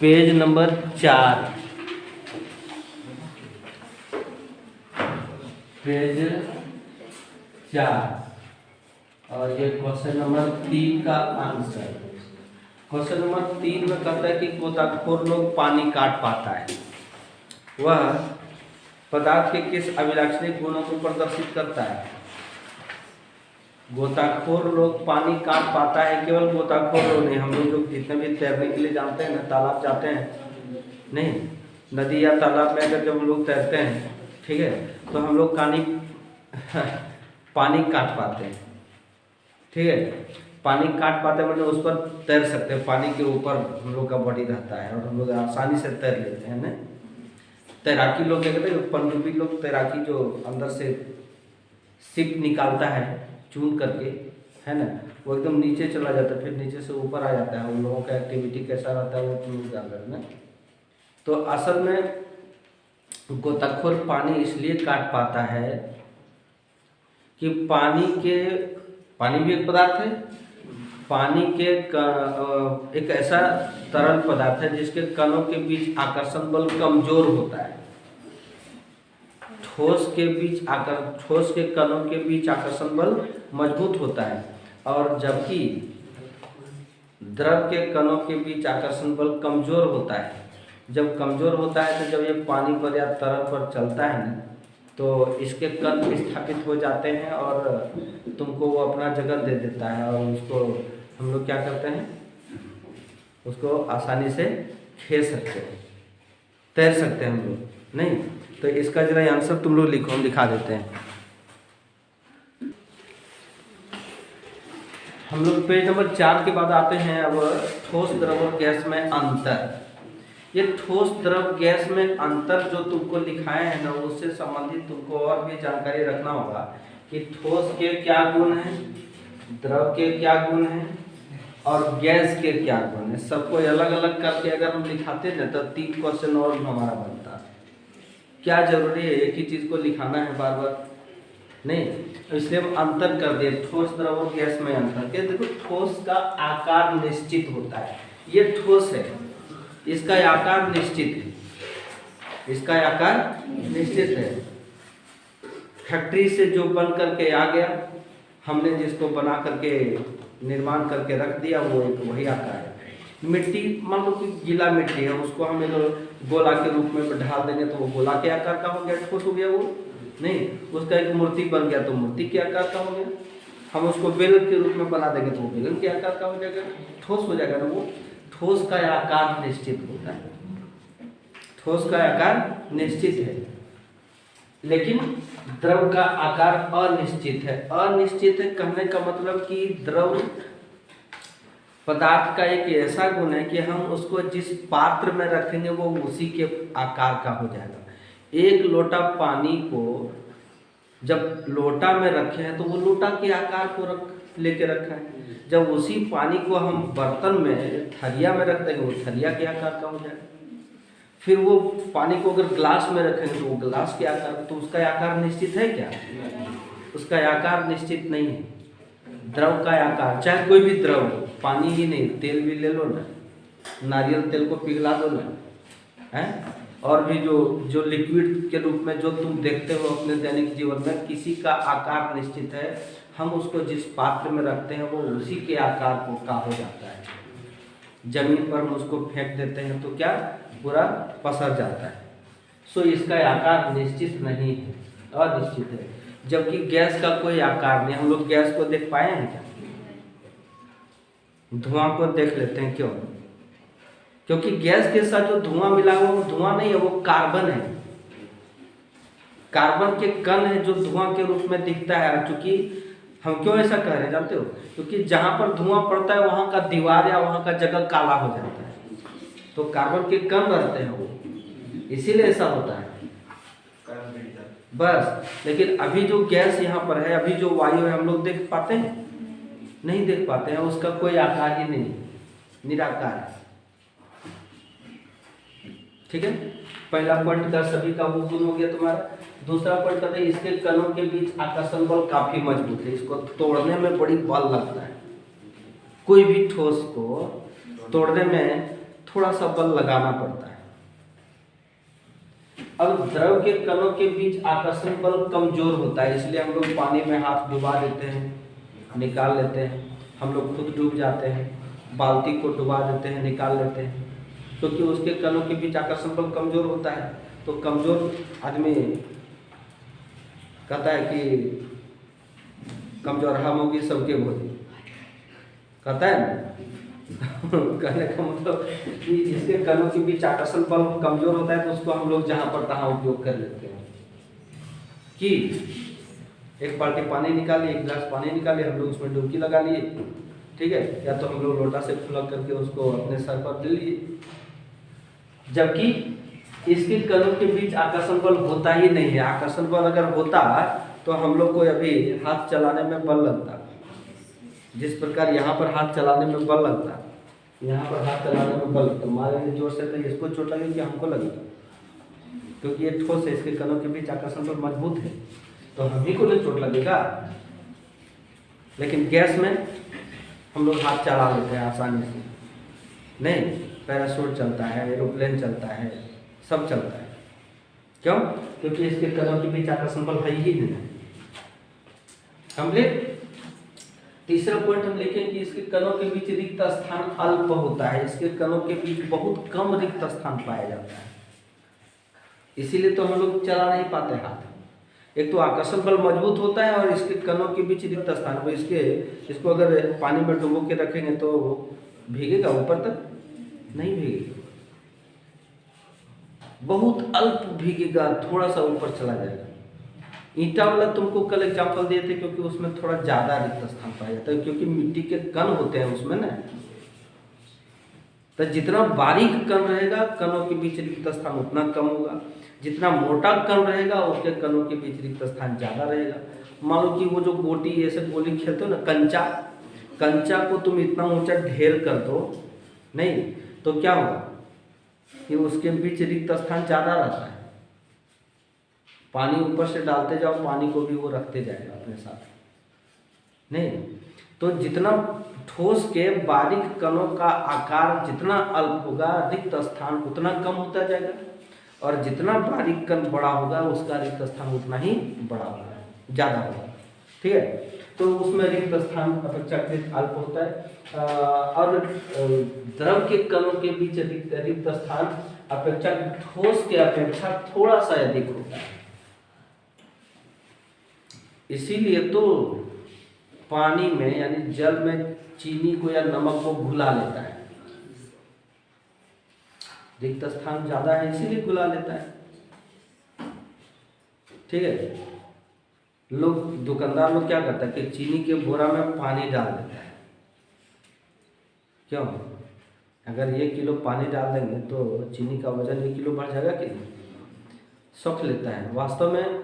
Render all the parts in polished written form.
Page number 4, page 4 और ये question number 3 का आंसर। क्वेश्चन नंबर 3 में कहता है कि गोताखोर लोग पानी काट पाता है, वह पदार्थ के किस अभिलाक्षणिक गुणों को प्रदर्शित करता है। गोताखोर लोग पानी काट पाता है, केवल गोताखोर लोग नहीं, हम लोग जितने भी तैरने के लिए जानते हैं ना, तालाब जाते हैं नहीं, नदी या तालाब में अगर जब हम लोग तैरते हैं, ठीक है, तो हम लोग पानी काट पाते हैं, ठीक है, पानी काट पाते हैं मतलब उस पर तैर सकते हैं, पानी के ऊपर हम लोग का बॉडी रहता है और हम लोग आसानी से तैर लेते हैं ना। तैराकी लोग क्या कहते हैं, पनडुब्बी लोग, तैराकी जो अंदर से सिप निकालता है चून करके, है ना, वो एकदम नीचे चला जाता है, फिर नीचे से ऊपर आ जाता है। उन लोगों का एक्टिविटी कैसा रहता है वो चून जाकर ना। तो असल में गोताखोर पानी इसलिए काट पाता है कि पानी भी एक पदार्थ है, पानी के एक ऐसा तरल पदार्थ है जिसके कणों के बीच आकर्षण बल कमजोर होता है। ठोस के कणों के बीच आकर्षण बल मजबूत होता है, और जबकि द्रव के कणों के बीच आकर्षण बल कमजोर होता है। जब कमजोर होता है तो जब ये पानी पर या तरल पर चलता है ना, तो इसके कण विस्थापित हो जाते हैं और तुमको वो अपना जगह दे देता है, और उसको हम लोग क्या करते हैं, उसको आसानी से खेल सकते हैं, तैर सकते हैं हम लोग नहीं। तो इसका जरा आंसर तुम लोग लिखो, हम दिखा देते हैं। हम लोग पेज नंबर 4 के बाद आते हैं अब ठोस द्रव और गैस में अंतर। ये ठोस द्रव गैस में अंतर जो तुमको लिखाए हैं ना, उससे संबंधित तुमको और भी जानकारी रखना होगा कि ठोस के क्या गुण हैं, द्रव के क्या गुण हैं और गैस के क्या गुण हैं। सबको अलग अलग करके अगर हम लिखाते ना तो 3 क्वेश्चन और हमारा बनता। क्या जरूरी है एक ही चीज़ को लिखाना है बार बार नहीं, इसलिए हम अंतर कर दिए, ठोस द्रव और गैस में अंतर। क्या देखो, ठोस का आकार निश्चित होता है, ये ठोस है, इसका आकार निश्चित है, इसका आकार निश्चित है। फैक्ट्री से जो बन करके आ गया, हमने जिसको बना करके निर्माण करके रख दिया, वो एक वही आकार है। मिट्टी, मान लो कि गीला मिट्टी है, उसको हम गोला के रूप में ढाल देंगे तो वो गोला के आकार का हो गया, ठोस हो गया वो नहीं। उसका एक मूर्ति बन गया तो मूर्ति के आकार का हो गया। हम उसको बेलन के रूप में बना देंगे तो वो बेलन के आकार का हो जाएगा, ठोस हो जाएगा ना वो। ठोस का आकार निश्चित होता है, ठोस का आकार निश्चित है, लेकिन द्रव का आकार अनिश्चित है। अनिश्चित है कहने का मतलब कि द्रव पदार्थ का एक ऐसा गुण है कि हम उसको जिस पात्र में रखेंगे वो उसी के आकार का हो जाएगा। एक लोटा पानी को जब लोटा में रखे हैं तो वो लोटा के आकार को लेके रखा है। जब उसी पानी को हम बर्तन में, थरिया में रख देंगे, वो थरिया के आकार का हो जाएगा। फिर वो पानी को अगर ग्लास में रखेंगे तो वो ग्लास के आकार, तो उसका आकार निश्चित है क्या? उसका आकार निश्चित नहीं है। द्रव का आकार, चाहे कोई भी द्रव हो, पानी ही नहीं, तेल भी ले लो ना, नारियल तेल को पिघला दो ना, है, और भी जो लिक्विड के रूप में जो तुम देखते हो अपने दैनिक जीवन में, किसी का आकार निश्चित है। हम उसको जिस पात्र में रखते हैं वो उसी के आकार का हो जाता है। जमीन पर हम उसको फेंक देते हैं तो क्या पूरा पसर जाता है। सो इसका आकार निश्चित नहीं है, अनिश्चित है। जबकि गैस का कोई आकार नहीं। हम लोग गैस को देख पाए हैं क्या? धुआं को देख लेते हैं, क्यों? क्योंकि गैस के साथ जो धुआं मिला हुआ वो धुआं नहीं है, वो कार्बन है। कार्बन के कण है जो धुआं के रूप में दिखता है। क्योंकि हम क्यों ऐसा कह रहे हैं जानते हो? क्योंकि जहां पर धुआं पड़ता है वहां का दीवार या वहां का जगह काला हो जाता है, तो कार्बन के कण रहते हैं वो, इसीलिए ऐसा होता है बस। लेकिन अभी जो गैस यहाँ पर है, अभी जो वायु है, हम लोग देख पाते हैं? नहीं देख पाते हैं। उसका कोई आकार ही नहीं, निराकार है। ठीक है, पहला पॉइंट का सभी का वो गुण हो गया तुम्हारा। दूसरा पॉइंट कहते हैं इसके कणों के बीच आकर्षण बल काफी मजबूत है, इसको तोड़ने में बड़ी बल लगता है। कोई भी ठोस को तोड़ने में थोड़ा सा बल लगाना पड़ता है। अब द्रव के कणों के बीच आकर्षण बल कमजोर होता है, इसलिए हम लोग पानी में हाथ डुबा देते हैं, निकाल लेते हैं, हम लोग खुद डूब जाते हैं, बाल्टी को डुबा देते हैं, निकाल लेते हैं, क्योंकि उसके कणों के बीच आकर्षण बल कमजोर होता है। तो कमजोर आदमी कहता है कि कमजोर हम होगी सबके भोज, कहता है ना कहने का मतलब कि इसके कणों के बीच आकर्षण बल कमजोर होता है, तो उसको हम लोग जहां पर तहां उपयोग कर लेते हैं। कि एक बाल्टी पानी निकाली, एक गिलास पानी निकाले, हम लोग उसमें डुबकी लगा लिए, ठीक है, या तो हम लोग लोटा से फुलक करके उसको अपने सर पर ले लिए, जबकि इसके कणों के बीच आकर्षण बल होता ही नहीं है। आकर्षण बल अगर होता तो हम लोग को अभी हाथ चलाने में बल लगता, जिस प्रकार यहाँ पर हाथ चलाने में बल लगता, यहाँ पर हाथ चलाने में बल लगता, मारेंगे जोर से तो इसको चोट लगेगी कि हमको लगेगा, क्योंकि ये ठोस है, इसके कणों के बीच आकर्षण बल मजबूत है, तो हम ही को नहीं चोट लगेगा। लेकिन गैस में हम लोग हाथ चला लेते हैं आसानी से, नहीं, पैराशूट चलता है, एरोप्लेन चलता है, सब चलता है। क्यों? क्योंकि इसके कणों के बीच आकर्षण बल है ही नहीं। कंप्लीट। तीसरा पॉइंट हम लिखेंगे कि इसके कणों के बीच रिक्त स्थान अल्प होता है, इसके कणों के बीच बहुत कम रिक्त स्थान पाया जाता है, इसीलिए तो हम लोग चला नहीं पाते हाथ। एक तो आकर्षण बल मजबूत होता है और इसके कणों के बीच रिक्त स्थान, वो इसको अगर पानी में डुबो के रखेंगे तो भीगेगा, ऊपर तक नहीं भीगेगा, बहुत अल्प भीगेगा, थोड़ा सा ऊपर चला जाएगा। ईंटा वाला तुमको कल एग्जांपल दिए थे, क्योंकि उसमें थोड़ा ज्यादा रिक्त स्थान पाया जाता है, क्योंकि मिट्टी के कण होते हैं उसमें ना, तो जितना बारीक कण रहेगा कणों के बीच रिक्त स्थान उतना कम होगा, जितना मोटा कण रहेगा उसके कणों के बीच रिक्त स्थान ज्यादा रहेगा। मान लो कि वो जो गोटी ऐसे गोली खेलते हो ना, कंचा को तुम इतना ऊंचा ढेर कर दो नहीं, तो क्या होगा कि उसके बीच रिक्त स्थान ज्यादा रहता है, पानी ऊपर से डालते जाओ, पानी को भी वो रखते जाएगा अपने साथ नहीं। तो जितना ठोस के बारीक कणों का आकार जितना अल्प होगा, रिक्त स्थान उतना कम होता जाएगा, और जितना बारीक कण बड़ा होगा उसका रिक्त स्थान उतना ही बड़ा होगा, ज्यादा होगा, ठीक है। तो उसमें रिक्त स्थान अपेक्षाकृत अल्प होता है। और द्रव के कणों के बीच रिक्त स्थान अपेक्षा ठोस के अपेक्षा थोड़ा सा अधिक होता है, इसीलिए तो पानी में यानी जल में चीनी को या नमक को घुला लेता है, रिक्त स्थान ज्यादा है इसीलिए घुला लेता है, ठीक है। लोग दुकानदार लोग क्या करता है कि चीनी के बोरा में पानी डाल देता है, क्यों? अगर 1 किलो पानी डाल देंगे तो चीनी का वजन 1 किलो बढ़ जाएगा कि नहीं, सोख लेता है। वास्तव में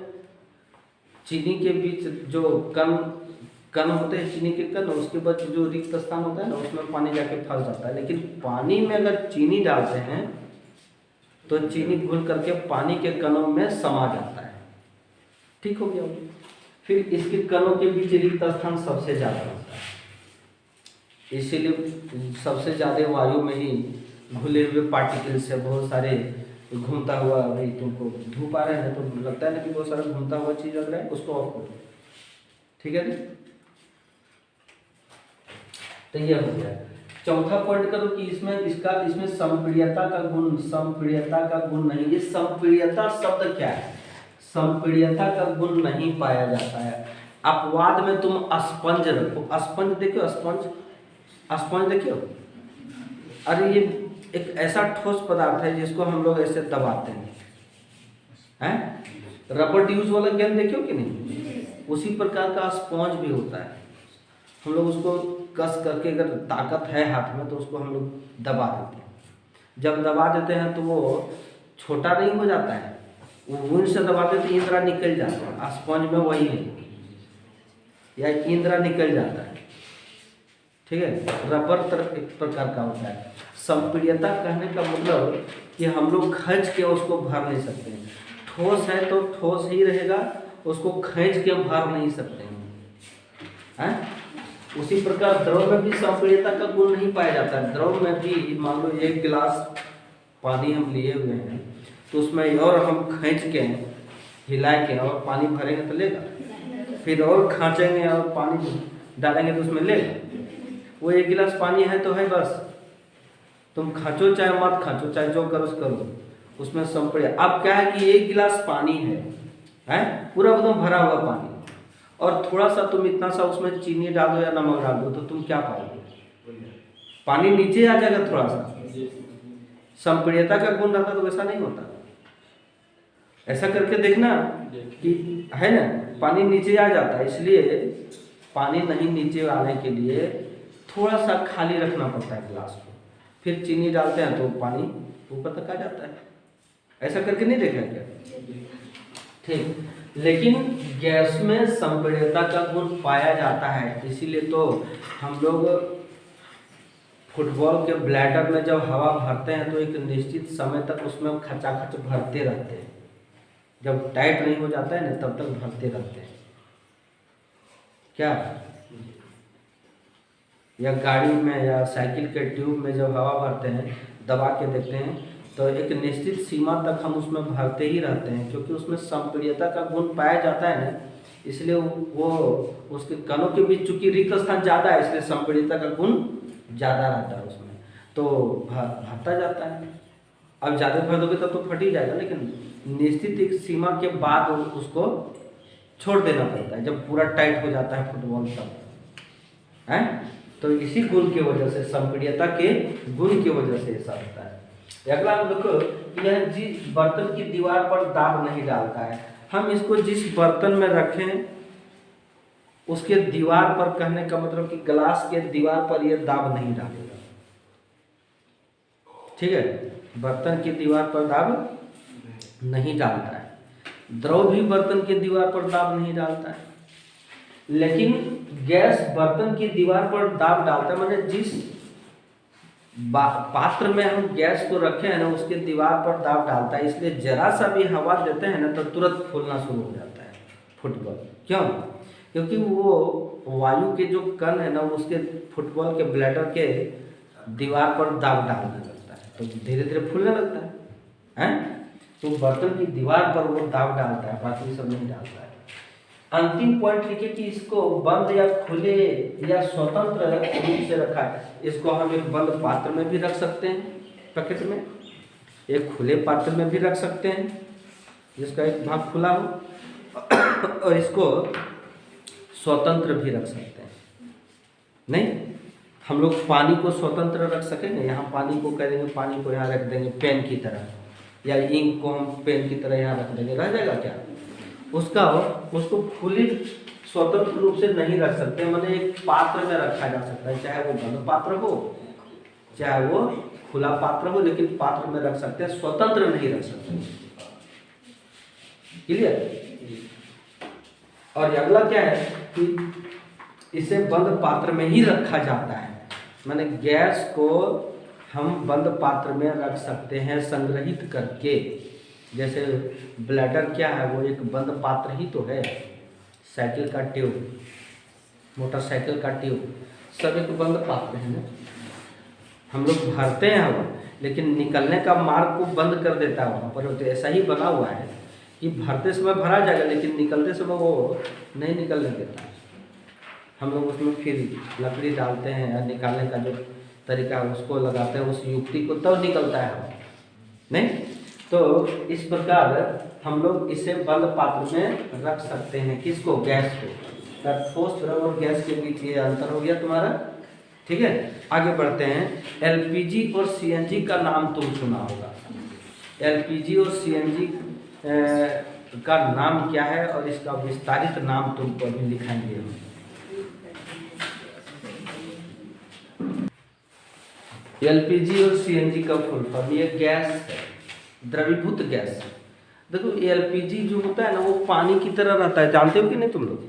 चीनी के बीच जो कण होते हैं, चीनी के कण, उसके बाद जो रिक्त स्थान होता है ना, उसमें पानी जाके फंस जाता है। लेकिन पानी में अगर चीनी डालते हैं तो चीनी घुल करके पानी के कणों में समा जाता है, ठीक हो गया। फिर इसके कणों के बीच रिक्त स्थान सबसे ज़्यादा होता है, इसीलिए सबसे ज़्यादा वायु में ही घुले हुए पार्टिकल से बहुत सारे घूमता हुआ, भाई तुमको धूप आ रहे हैं तो लगता है ना कि बहुत सारा घूमता हुआ चीज लग रहा है, उसको ऑफ करो, ठीक है। तो ये हो गया। चौथा पॉइंट करो कि इसमें संपीड्यता का गुण नहीं। ये संपीड्यता शब्द क्या है? संपीड्यता का गुण नहीं पाया जाता है। अपवाद में तुम स्पंज रखो, स्पंज देखियो, स्पंज देखियो, अरे ये एक ऐसा ठोस पदार्थ है जिसको हम लोग ऐसे दबाते हैं, रबर ड्यूज वाला गेंद देखियो कि नहीं, उसी प्रकार का स्पंज भी होता है। हम लोग उसको कस करके अगर ताकत है हाथ में तो उसको हम लोग दबा देते हैं। जब दबा देते हैं तो वो छोटा नहीं हो जाता है, वो से दबाते तो इंद्रा निकल जाता है। स्पंज में वही है, या इंद्रा निकल जाता है, ठीक है। रबर तरह एक प्रकार का होता है। संपीड्यता कहने का मतलब कि हम लोग खींच के उसको भर नहीं सकते हैं। ठोस है तो ठोस ही रहेगा, उसको खींच के भर नहीं सकते हैं। उसी प्रकार द्रव में भी संपीड्यता का गुण नहीं पाया जाता है। द्रव में भी मान लो 1 गिलास पानी हम लिए हुए हैं, तो उसमें और हम खींच के हिला के और पानी भरेंगे तो लेगा, फिर और खाँचेंगे और पानी डालेंगे तो उसमें लेगा। वो 1 गिलास पानी है तो है बस, तुम खाँचो चाहे मत खाँचो, चाहे जो करो करो, उसमें संपीड्यता। अब क्या है कि 1 गिलास पानी है पूरा एकदम भरा हुआ पानी, और थोड़ा सा तुम इतना सा उसमें चीनी डाल दो या नमक डाल दो, तो तुम क्या पाओगे? पानी नीचे आ जाएगा थोड़ा सा। संपीड्यता का गुण रहता तो वैसा नहीं होता। ऐसा करके देखना कि है ना, पानी नीचे आ जाता है। इसलिए पानी नहीं नीचे आने के लिए थोड़ा सा खाली रखना पड़ता है गिलास को, फिर चीनी डालते हैं तो पानी ऊपर तक आ जाता है। ऐसा करके नहीं देखा क्या? ठीक। लेकिन गैस में संपीड्यता का गुण पाया जाता है, इसीलिए तो हम लोग फुटबॉल के ब्लैडर में जब हवा भरते हैं तो एक निश्चित समय तक उसमें खचाखच भरते रहते हैं। जब टाइट नहीं हो जाता है ना तब तक भरते रहते हैं। क्या? या गाड़ी में या साइकिल के ट्यूब में जब हवा भरते हैं, दबा के देखते हैं, तो एक निश्चित सीमा तक हम उसमें भरते ही रहते हैं, क्योंकि उसमें संपीड्यता का गुण पाया जाता है ना, इसलिए वो उसके कणों के बीच चूंकि रिक्त स्थान ज़्यादा है, इसलिए संपीड्यता का गुण ज़्यादा रहता है उसमें, तो भरता जाता है। अब ज़्यादा भर दोगे तब तो फट ही जाएगा, लेकिन निश्चित एक सीमा के बाद उसको छोड़ देना पड़ता है, जब पूरा टाइट हो जाता है फुटबॉल तब है। तो इसी गुण की वजह से, संपीड्यता के गुण की वजह से ऐसा होता है। अगला हम देखो, यह जिस बर्तन की दीवार पर दाब नहीं डालता है। हम इसको जिस बर्तन में रखें उसके दीवार पर, कहने का मतलब कि गिलास के दीवार पर यह दाब नहीं डालेगा। ठीक है, बर्तन की दीवार पर दाब नहीं डालता है। द्रव भी बर्तन की दीवार पर दाब नहीं डालता है, लेकिन गैस बर्तन की दीवार पर दाब डालता है। मतलब जिस पात्र में हम गैस को रखे हैं ना, उसके दीवार पर दाब डालता है, इसलिए जरा सा भी हवा देते हैं ना तो तुरंत फूलना शुरू हो जाता है फुटबॉल। क्यों? क्योंकि वो वायु के जो कण है ना, उसके फुटबॉल के ब्लैडर के दीवार पर दाब डालने लगता है, तो धीरे धीरे फूलने लगता है। तो बर्तन की दीवार पर वो दाब डालता है, बाकी सब नहीं डालता है। अंतिम पॉइंट लिखे कि इसको बंद या खुले या स्वतंत्र रूप से रखा है। इसको हम एक बंद पात्र में भी रख सकते हैं, पैकेट में, एक खुले पात्र में भी रख सकते हैं जिसका एक भाग खुला हो, और इसको स्वतंत्र भी रख सकते हैं। नहीं, हम लोग पानी को स्वतंत्र रख सकेंगे, यहाँ पानी को कह देंगे, पानी को यहाँ रख देंगे पेन की तरह, या इंक को हम पेन की तरह यहाँ रख देंगे, रह जाएगा क्या? उसको खुली स्वतंत्र रूप से नहीं रख सकते, मतलब एक पात्र में रखा जा सकता है, चाहे वो बंद पात्र हो चाहे वो खुला पात्र हो, लेकिन पात्र में रख सकते हैं, स्वतंत्र नहीं रख सकते। क्लियर? और अगला क्या है कि इसे बंद पात्र में ही रखा जाता है। माने गैस को हम बंद पात्र में रख सकते हैं संग्रहित करके। जैसे ब्लैडर क्या है, वो एक बंद पात्र ही तो है। साइकिल का ट्यूब, मोटरसाइकिल का ट्यूब, सब एक बंद पात्र है ना। हम लोग भरते हैं हवा, लेकिन निकलने का मार्ग को बंद कर देता है वहाँ पर। तो ऐसा ही बना हुआ है कि भरते समय भरा जाएगा, लेकिन निकलते समय वो नहीं निकलने देता। हम लोग उसमें फिर लकड़ी डालते हैं, या निकालने का जो तरीका है उसको लगाते हैं, उस युक्ति को, तब निकलता है नहीं। तो इस प्रकार हम लोग इसे बंद पात्र में रख सकते हैं। किसको? गैस को। ठोस द्रव और गैस के बीच ये अंतर हो गया तुम्हारा। ठीक है, आगे बढ़ते हैं। एलपीजी और सीएनजी का नाम तुम सुना होगा। एलपीजी और सीएनजी का नाम क्या है, और इसका विस्तारित नाम तुमको अभी लिखाएंगे हम। एलपीजी और सीएनजी का फुल फॉर्म, ये गैस है, द्रवीभूत गैस। देखो एलपीजी जो होता है ना, वो पानी की तरह रहता है, जानते हो कि नहीं तुम लोग?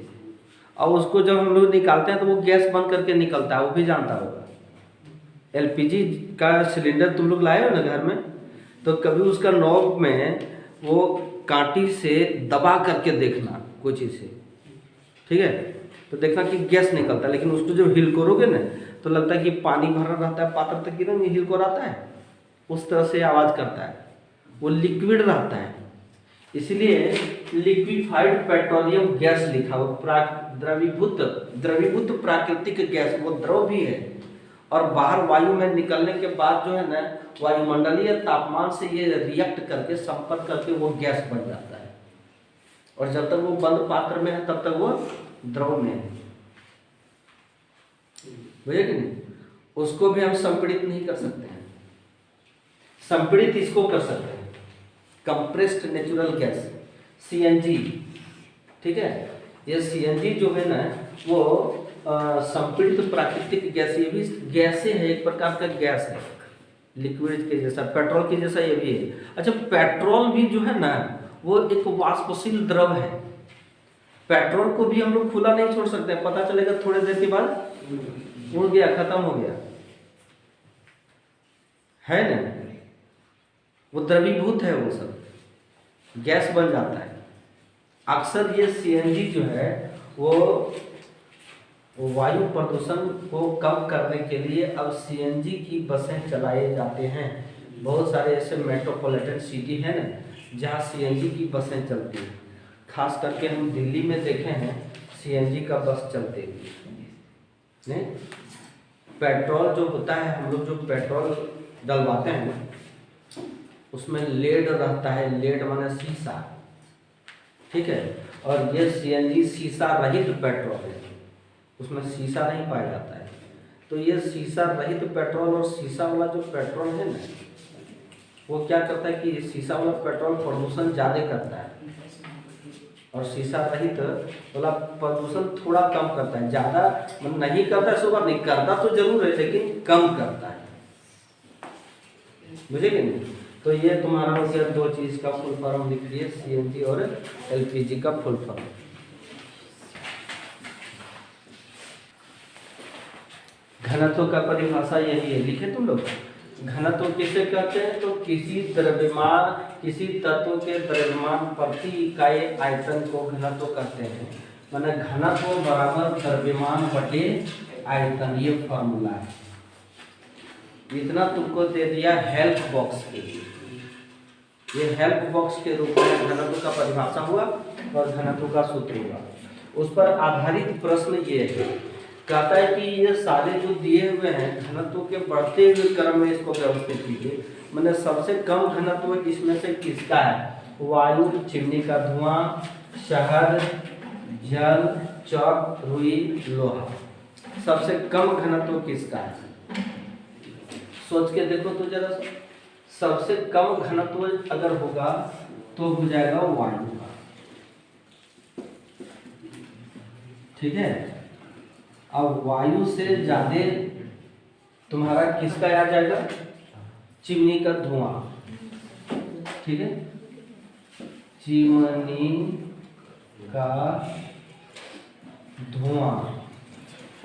और उसको जब हम लोग निकालते हैं तो वो गैस बंद करके निकलता है, वो भी जानता होगा। एलपीजी का सिलेंडर तुम लोग लाए हो ना घर में, तो कभी उसका नॉब में वो कांटी से दबा करके देखना कोई चीज़ से, ठीक है, तो देखना कि गैस निकलता है। लेकिन उसको जब हिल करोगे ना तो लगता है कि पानी भरा रहता है पात्र तक, गिरा हिल को रहता है, उस तरह से आवाज़ करता है, वो लिक्विड रहता है। इसलिए लिक्विफाइड पेट्रोलियम गैस लिखा हो, द्रवीभूत प्राकृतिक गैस, वो द्रव भी है और बाहर वायु में निकलने के बाद जो है ना वायुमंडलीय तापमान से ये रिएक्ट करके संपर्क करके वो गैस बन जाता है, और जब तक वो बंद पात्र में है तब तक वो द्रव में है, बुझे कि नहीं। उसको भी हम संपीड़ित नहीं कर सकते हैं, संपीड़ित इसको कर सकते हैं, कंप्रेस्ड नेचुरल गैस सीएनजी, ठीक है। ये सीएनजी जो है ना वो संपीड़ित प्राकृतिक गैस, ये भी गैसें है, एक प्रकार का गैस है, लिक्विड के जैसा, पेट्रोल के जैसा ये भी है। अच्छा, पेट्रोल भी जो है ना वो एक वाष्पशील द्रव है, पेट्रोल को भी हम लोग खुला नहीं छोड़ सकते, पता चलेगा थोड़ी देर के बाद उड़ गया, खत्म हो गया, है ना, वो द्रवीभूत है, वो सब गैस बन जाता है। अक्सर ये सीएनजी जो है वो वायु प्रदूषण को कम करने के लिए अब सीएनजी की बसें चलाए जाते हैं। बहुत सारे ऐसे मेट्रोपॉलिटन सिटी हैं ना जहाँ सीएनजी की बसें चलती हैं, खास करके हम दिल्ली में देखे हैं सीएनजी का बस चलते नहीं। पेट्रोल जो होता है, हम लोग जो पेट्रोल डलवाते हैं उसमें लेड रहता है, लेड माने शीशा, ठीक है, और ये सीएनजी शीशा रहित पेट्रोल है, उसमें शीशा नहीं पाया जाता है। तो ये शीशा रहित पेट्रोल और शीशा वाला जो पेट्रोल है ना वो क्या करता है कि शीशा वाला पेट्रोल प्रदूषण ज़्यादा करता है और शीशा रहित वाला प्रदूषण थोड़ा कम करता है, ज़्यादा नहीं करता है, सुबह नहीं करता तो जरूर है लेकिन कम करता है, बुझे कि नहीं। तो ये तुम्हारा हो गया दो चीज़ का फुल फॉर्म लिख दिए, सीएनजी और एलपीजी का फुल फॉर्म। घनत्व का परिभाषा यही है, लिखे तुम लोग। घनत्व किसे कहते हैं, तो किसी द्रव्यमान, किसी तत्व के द्रव्यमान प्रति इकाई आयतन को घनत्व कहते हैं। माने घनत्व बराबर द्रव्यमान बटे आयतन, ये फॉर्मूला है। इतना तुमको दे दिया हेल्प बॉक्स के लिए, ये हेल्प बॉक्स के रूप में घनत्व का परिभाषा हुआ और घनत्व का सूत्र हुआ। उस पर आधारित प्रश्न ये है, कहता है कि ये सारे जो दिए हुए हैं घनत्व के बढ़ते हुए क्रम में इसको व्यवस्थित कीजिए। मैंने सबसे कम घनत्व इसमें से किसका है, वायु, चिमनी का धुआं, शहद, जल, चौक, रुई, लोहा, सबसे कम घनत्व किसका है, सोच के देखो तो जरा। सबसे कम घनत्व अगर होगा तो हो जाएगा वायु का, ठीक है। अब वायु से ज्यादा तुम्हारा किसका आ जाएगा, चिमनी का धुआं, ठीक है, चिमनी का धुआं।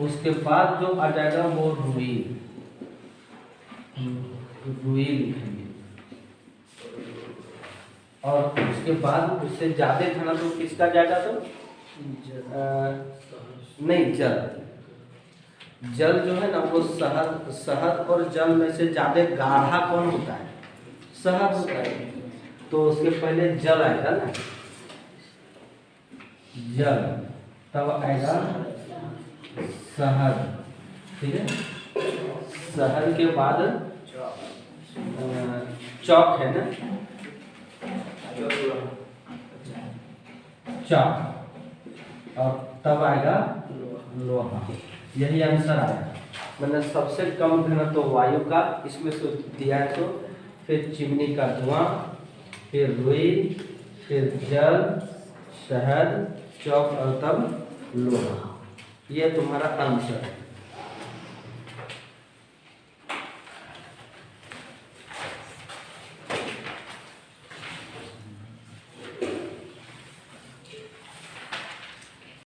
उसके बाद जो आ जाएगा वो रुई, रुई लिखेंगे। और उसके बाद उससे ज्यादा घनत्व किसका जाएगा, तो नहीं, जल। जल जो है ना वो शहद, शहद और जल में से ज्यादा गाढ़ा कौन होता है, शहद होता है। तो उसके पहले जल आएगा ना, जल, तब आएगा शहद, ठीक है। शहद के बाद चौक है ना, चौक, और तब आएगा लोहा। यही आंसर आएगा। मैंने सबसे कम घनत्व वायु का इसमें से दिया है, तो फिर चिमनी का धुआं, फिर रुई, फिर जल, शहद, चौक और तब लोहा। ये तुम्हारा आंसर है।